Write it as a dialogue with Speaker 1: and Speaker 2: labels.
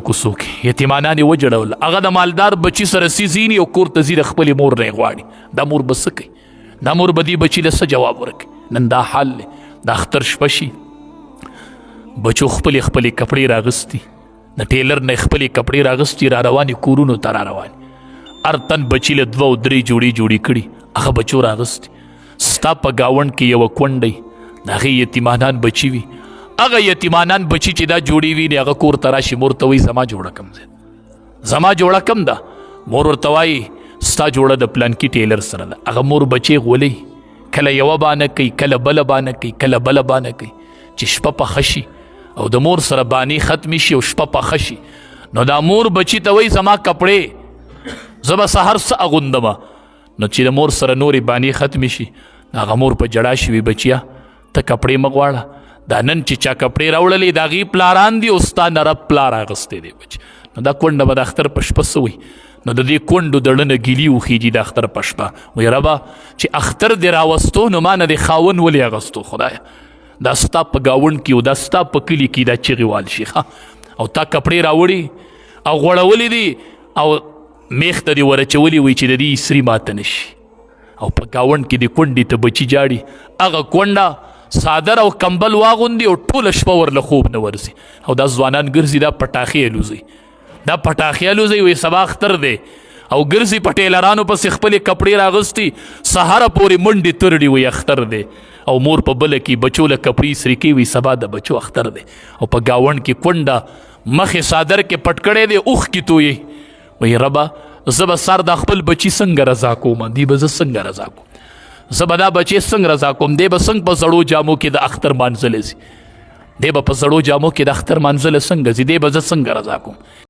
Speaker 1: کوڅو کې یتیمانان یې وجړول. هغه د مالدار بچي سره سیزیني او کور ته ځي د خپلې مور نه یې غواړي. دا مور به څه کوي؟ دا مور به دې بچي له څه جواب ورکوي؟ نن دا حال دی. د اختر شپه شي، بچو خپلې کپړې راغستي، د ټیلر نه خپلې کپړې راغستي، را روانې کورونو ته را روانې. هر تن بچي له 2 او 3 جوړې کړي، هغه بچو راغستي. ستا په ګاونډ کې یوه کونډۍ د هغې یتیمانان بچي وي، هغه یتیمانان بچي چې دا جوړې وي هغه کور ته راشي، مور ته وایي زما جوړه کم ده، زما جوړه کم ده. مور ورته وایي ستا جوړه د پلانکي ټیلر سره ده. هغه مور بچی غولي، کله یوه بانه کوي، کله بله بانه کوي، کله بله بانه کوي، چې شپه پخه شي او د مور سره بانې ختمې شي او شپه پخه شي. نو دا مور بچي ته وایي زما کپړې زه به سهار څه اغوندمه. نو چې د مور سره نورې بانې ختمې شي، هغه مور په جړا شي وي بچیا ته کپړې مه غواړه، دا نن چې چا کپړې راوړلې د هغې پلاران دي او ستا نرب پلار اغوستی دی بچ. نو دا کونډه به د اختر په شپه څه وي؟ نو د دې کونډو د ړنه ګیلي وخیږي د اختر په شپه، وایي ربه چې اختر دې راوستو نو ما نه دې خاون ولې اغوستو؟ خدایه دا ستا په ګاونډ کې او دا ستا په کلي کې دا چغې وال شي او تا کپړې راوړي او غوړولې دي او میخ ته دې ورچولې وي چې د دې اسري ماته نه شي. او په ګاونډ کې دې کونډې ته بچي جاړي، هغه کونډه صادر او کمبل واغوندي او ټوله شپه ورله خوب نه ورځي. او دا ځوانان ګرځي دا پټاخې الوزي، دا پټاخې الوزي، وایي سبا اختر دی او ګرځي په ټیلرانو پسې خپلې کپړې راغستي، سهاره پورې منډې ترړي، وایي اختر دی. او مور په بله کې بچو له کپړې سرې کوي، وایي سبا د بچو اختر دی. او په ګاونډ کې کونډه مخې صادر کې پټ کړی دی، اوښ کې تویي، وایي ربه زه به سر د خپل بچي څنګه رضا کوم؟ دی به زه څنګه رضا کوم؟ زه به دا بچی څنګه رضا کوم؟ دی به څنګه په زړو جامو کې د اختر مانځلی ځي؟ دی به په زړو جامو کې د اختر مانځله څنګه ځي؟ دی به زه څنګه رضا کوم؟